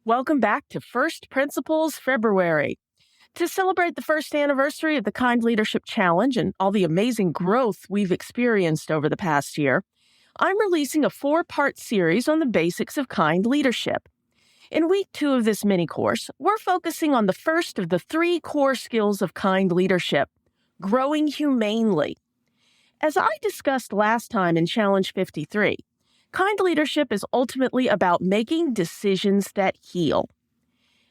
Welcome back to First Principles February. To celebrate the first anniversary of the Kind Leadership Challenge and all the amazing growth we've experienced over the past year, I'm releasing a 4-part series on the basics of kind leadership. In week 2 of this mini course, we're focusing on the first of the 3 core skills of kind leadership, growing humanely. As I discussed last time in Challenge 53, kind leadership is ultimately about making decisions that heal.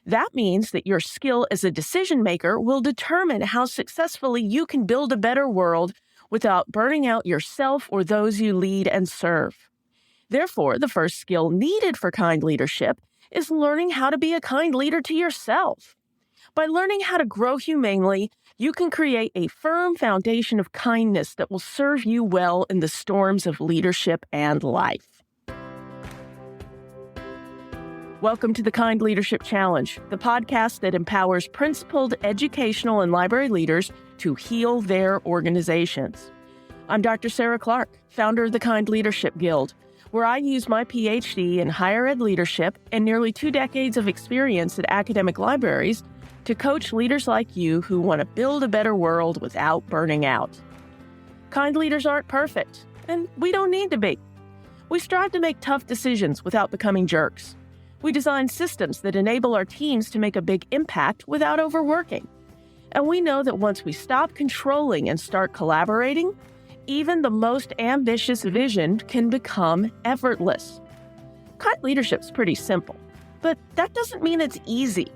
That means that your skill as a decision maker will determine how successfully you can build a better world without burning out yourself or those you lead and serve. Therefore, the first skill needed for kind leadership is learning how to be a kind leader to yourself. By learning how to grow humanely, you can create a firm foundation of kindness that will serve you well in the storms of leadership and life. Welcome to the Kind Leadership Challenge, the podcast that empowers principled educational and library leaders to heal their organizations. I'm Dr. Sarah Clark, founder of the Kind Leadership Guild, where I use my PhD in higher ed leadership and nearly 2 decades of experience at academic libraries to coach leaders like you who want to build a better world without burning out. Kind leaders aren't perfect, and we don't need to be. We strive to make tough decisions without becoming jerks. We design systems that enable our teams to make a big impact without overworking. And we know that once we stop controlling and start collaborating, even the most ambitious vision can become effortless. Kind leadership's pretty simple, but that doesn't mean it's easy.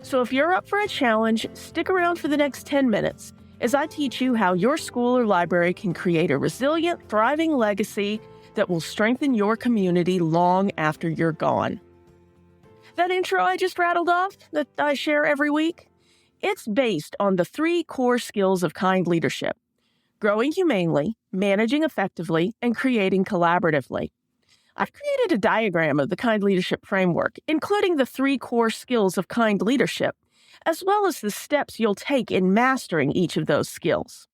So if you're up for a challenge, stick around for the next 10 minutes as I teach you how your school or library can create a resilient, thriving legacy that will strengthen your community long after you're gone. That intro I just rattled off that I share every week, it's based on the 3 core skills of kind leadership: growing humanely, managing effectively, and creating collaboratively. I've created a diagram of the kind leadership framework, including the 3 core skills of kind leadership, as well as the steps you'll take in mastering each of those skills.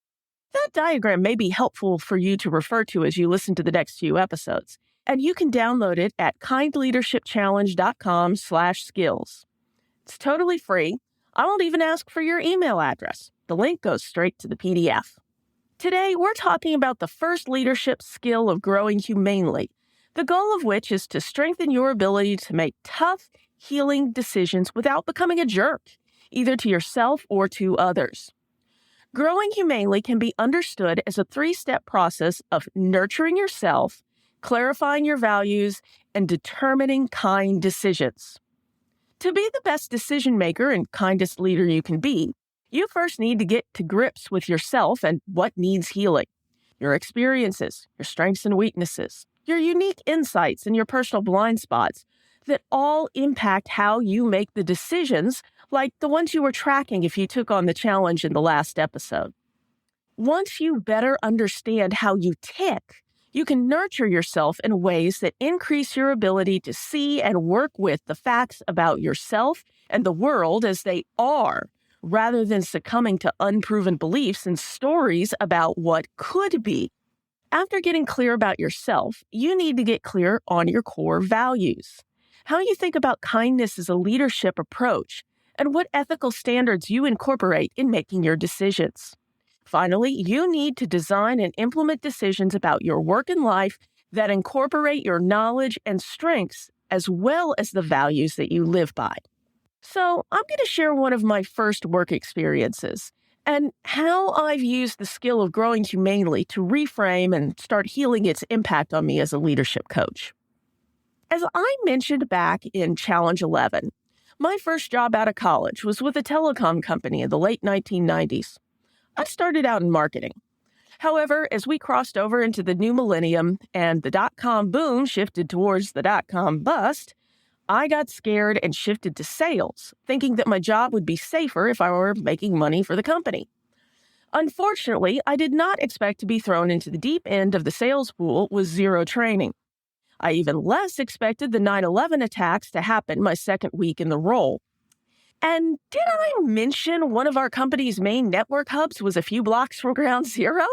That diagram may be helpful for you to refer to as you listen to the next few episodes, and you can download it at kindleadershipchallenge.com/skills. It's totally free. I won't even ask for your email address. The link goes straight to the PDF. Today, we're talking about the first leadership skill of growing humanely, the goal of which is to strengthen your ability to make tough, healing decisions without becoming a jerk, either to yourself or to others. Growing humanely can be understood as a 3-step process of nurturing yourself, clarifying your values, and determining kind decisions. To be the best decision maker and kindest leader you can be, you first need to get to grips with yourself and what needs healing. Your experiences, your strengths and weaknesses, your unique insights and your personal blind spots that all impact how you make the decisions, like the ones you were tracking if you took on the challenge in the last episode. Once you better understand how you tick, you can nurture yourself in ways that increase your ability to see and work with the facts about yourself and the world as they are, rather than succumbing to unproven beliefs and stories about what could be. After getting clear about yourself, you need to get clear on your core values, how you think about kindness as a leadership approach, and what ethical standards you incorporate in making your decisions. Finally, you need to design and implement decisions about your work and life that incorporate your knowledge and strengths as well as the values that you live by. So I'm going to share one of my first work experiences and how I've used the skill of growing humanely to reframe and start healing its impact on me as a leadership coach. As I mentioned back in Challenge 11, my first job out of college was with a telecom company in the late 1990s. I started out in marketing. However, as we crossed over into the new millennium and the dot-com boom shifted towards the dot-com bust, I got scared and shifted to sales, thinking that my job would be safer if I were making money for the company. Unfortunately, I did not expect to be thrown into the deep end of the sales pool with zero training. I even less expected the 9/11 attacks to happen my second week in the role. And did I mention one of our company's main network hubs was a few blocks from ground zero?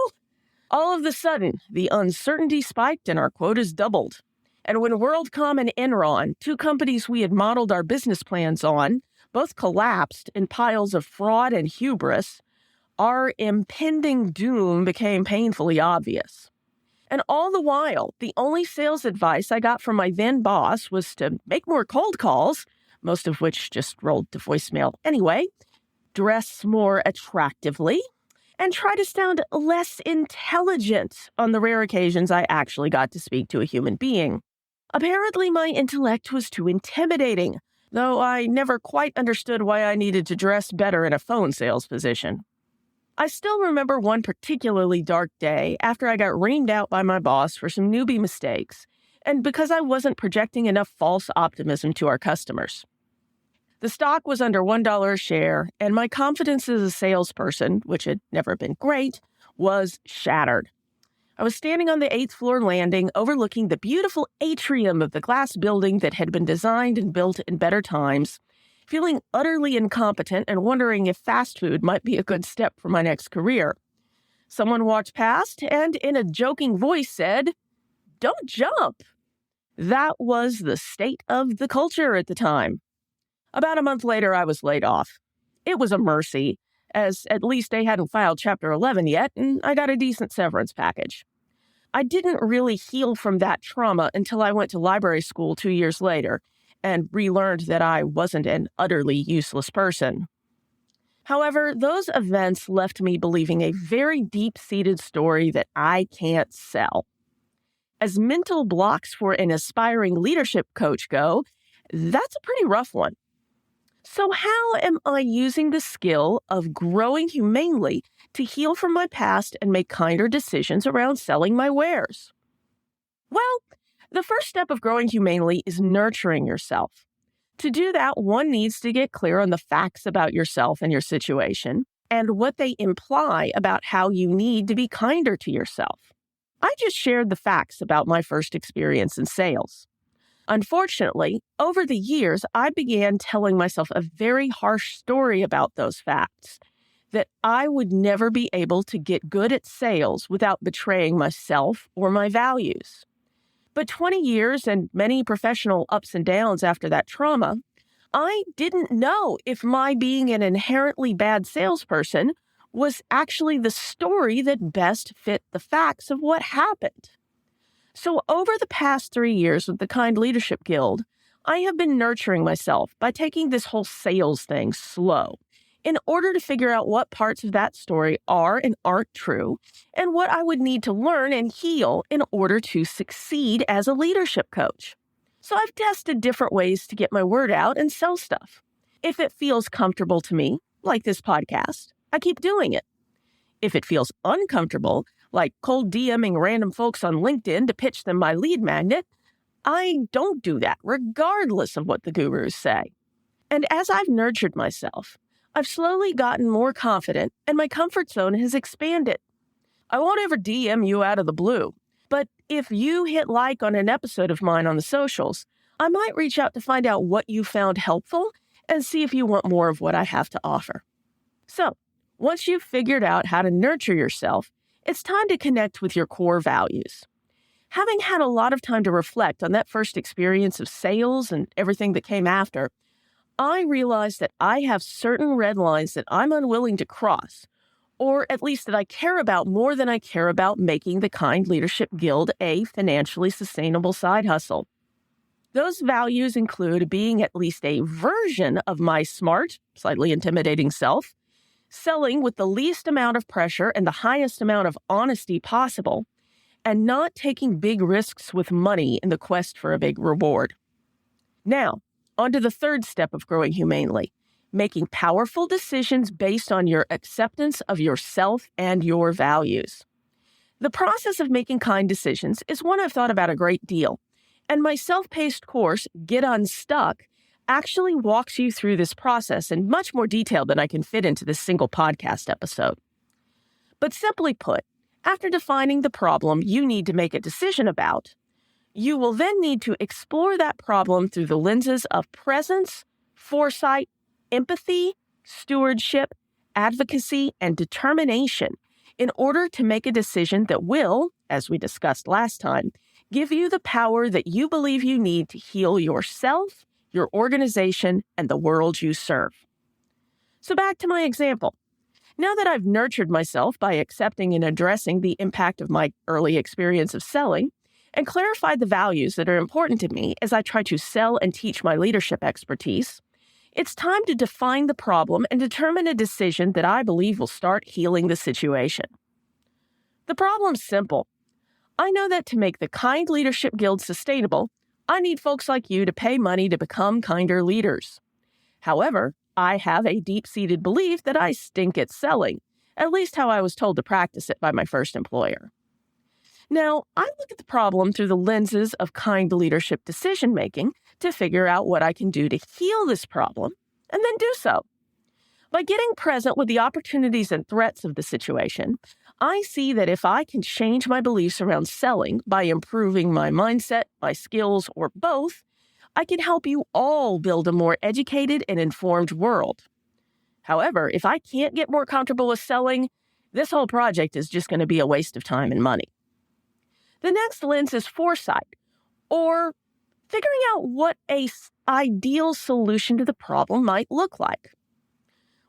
All of a sudden, the uncertainty spiked and our quotas doubled. And when WorldCom and Enron, two companies we had modeled our business plans on, both collapsed in piles of fraud and hubris, our impending doom became painfully obvious. And all the while, the only sales advice I got from my then boss was to make more cold calls, most of which just rolled to voicemail anyway, dress more attractively, and try to sound less intelligent on the rare occasions I actually got to speak to a human being. Apparently, my intellect was too intimidating, though I never quite understood why I needed to dress better in a phone sales position. I still remember one particularly dark day after I got reamed out by my boss for some newbie mistakes, and because I wasn't projecting enough false optimism to our customers. The stock was under $1 a share, and my confidence as a salesperson, which had never been great, was shattered. I was standing on the 8th floor landing overlooking the beautiful atrium of the glass building that had been designed and built in better times, feeling utterly incompetent and wondering if fast food might be a good step for my next career. Someone walked past and, in a joking voice, said, "Don't jump." That was the state of the culture at the time. About a month later, I was laid off. It was a mercy, as at least they hadn't filed Chapter 11 yet, and I got a decent severance package. I didn't really heal from that trauma until I went to library school 2 years later and relearned that I wasn't an utterly useless person. However, those events left me believing a very deep-seated story that I can't sell. As mental blocks for an aspiring leadership coach go, that's a pretty rough one. So how am I using the skill of growing humanely to heal from my past and make kinder decisions around selling my wares? Well, the first step of growing humanely is nurturing yourself. To do that, one needs to get clear on the facts about yourself and your situation and what they imply about how you need to be kinder to yourself. I just shared the facts about my first experience in sales. Unfortunately, over the years, I began telling myself a very harsh story about those facts, that I would never be able to get good at sales without betraying myself or my values. But 20 years and many professional ups and downs after that trauma, I didn't know if my being an inherently bad salesperson was actually the story that best fit the facts of what happened. So over the past 3 years with the Kind Leadership Guild, I have been nurturing myself by taking this whole sales thing slow in order to figure out what parts of that story are and aren't true and what I would need to learn and heal in order to succeed as a leadership coach. So I've tested different ways to get my word out and sell stuff. If it feels comfortable to me, like this podcast, I keep doing it. If it feels uncomfortable, like cold DMing random folks on LinkedIn to pitch them my lead magnet, I don't do that, regardless of what the gurus say. And as I've nurtured myself, I've slowly gotten more confident and my comfort zone has expanded. I won't ever DM you out of the blue, but if you hit like on an episode of mine on the socials, I might reach out to find out what you found helpful and see if you want more of what I have to offer. So, once you've figured out how to nurture yourself, it's time to connect with your core values. Having had a lot of time to reflect on that first experience of sales and everything that came after, I realized that I have certain red lines that I'm unwilling to cross, or at least that I care about more than I care about making the Kind Leadership Guild a financially sustainable side hustle. Those values include being at least a version of my smart, slightly intimidating self, selling with the least amount of pressure and the highest amount of honesty possible, and not taking big risks with money in the quest for a big reward. Now, on to the third step of growing humanely, making powerful decisions based on your acceptance of yourself and your values. The process of making kind decisions is one I've thought about a great deal, and my self-paced course, Get Unstuck, actually walks you through this process in much more detail than I can fit into this single podcast episode. But simply put, after defining the problem you need to make a decision about, you will then need to explore that problem through the lenses of presence, foresight, empathy, stewardship, advocacy, and determination in order to make a decision that will, as we discussed last time, give you the power that you believe you need to heal yourself, your organization, and the world you serve. So back to my example. Now that I've nurtured myself by accepting and addressing the impact of my early experience of selling and clarified the values that are important to me as I try to sell and teach my leadership expertise, it's time to define the problem and determine a decision that I believe will start healing the situation. The problem's simple. I know that to make the Kind Leadership Guild sustainable, I need folks like you to pay money to become kinder leaders. However, I have a deep-seated belief that I stink at selling, at least how I was told to practice it by my first employer. Now, I look at the problem through the lenses of kind leadership decision-making to figure out what I can do to heal this problem, and then do so. By getting present with the opportunities and threats of the situation, I see that if I can change my beliefs around selling by improving my mindset, my skills, or both, I can help you all build a more educated and informed world. However, if I can't get more comfortable with selling, this whole project is just going to be a waste of time and money. The next lens is foresight, or figuring out what an ideal solution to the problem might look like.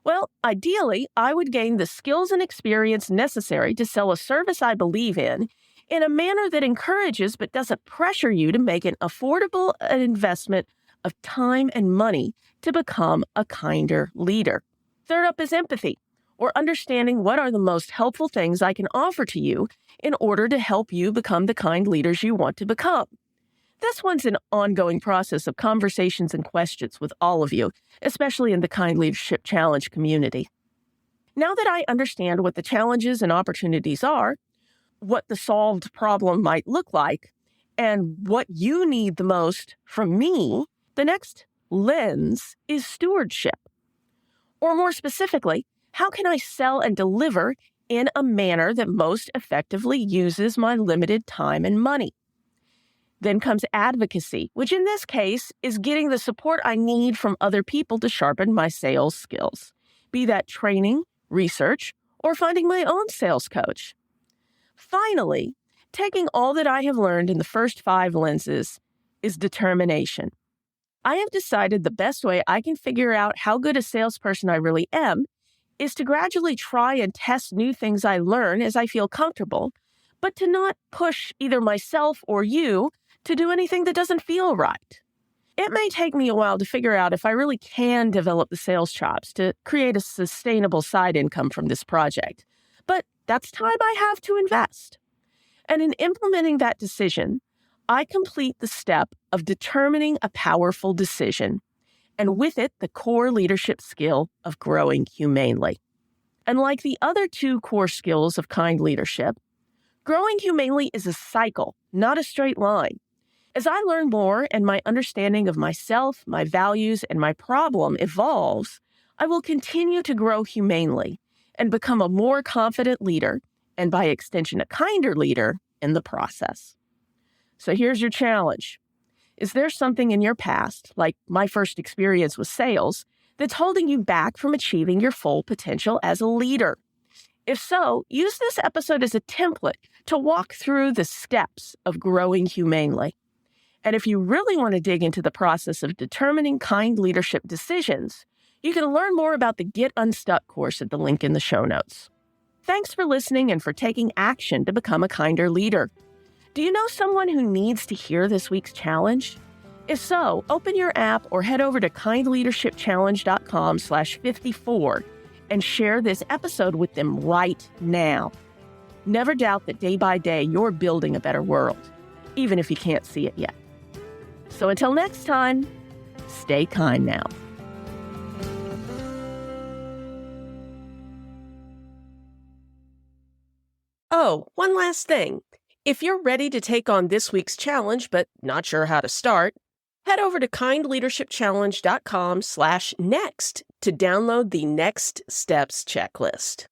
Well, ideally, I would gain the skills and experience necessary to sell a service I believe in a manner that encourages but doesn't pressure you to make an affordable investment of time and money to become a kinder leader. Third up is empathy, or understanding what are the most helpful things I can offer to you in order to help you become the kind leaders you want to become. This one's an ongoing process of conversations and questions with all of you, especially in the Kind Leadership Challenge community. Now that I understand what the challenges and opportunities are, what the solved problem might look like, and what you need the most from me, the next lens is stewardship. Or more specifically, how can I sell and deliver in a manner that most effectively uses my limited time and money? Then comes advocacy, which in this case is getting the support I need from other people to sharpen my sales skills, be that training, research, or finding my own sales coach. Finally, taking all that I have learned in the first 5 lenses is determination. I have decided the best way I can figure out how good a salesperson I really am is to gradually try and test new things I learn as I feel comfortable, but to not push either myself or you to do anything that doesn't feel right. It may take me a while to figure out if I really can develop the sales chops to create a sustainable side income from this project, but that's time I have to invest. And in implementing that decision, I complete the step of determining a powerful decision, and with it, the core leadership skill of growing humanely. And like the other 2 core skills of kind leadership, growing humanely is a cycle, not a straight line. As I learn more and my understanding of myself, my values, and my problem evolves, I will continue to grow humanely and become a more confident leader, and by extension, a kinder leader in the process. So here's your challenge. Is there something in your past, like my first experience with sales, that's holding you back from achieving your full potential as a leader? If so, use this episode as a template to walk through the steps of growing humanely. And if you really want to dig into the process of determining kind leadership decisions, you can learn more about the Get Unstuck course at the link in the show notes. Thanks for listening and for taking action to become a kinder leader. Do you know someone who needs to hear this week's challenge? If so, open your app or head over to kindleadershipchallenge.com/54 and share this episode with them right now. Never doubt that day by day you're building a better world, even if you can't see it yet. So until next time, stay kind now. Oh, one last thing. If you're ready to take on this week's challenge but not sure how to start, head over to kindleadershipchallenge.com/next to download the Next Steps checklist.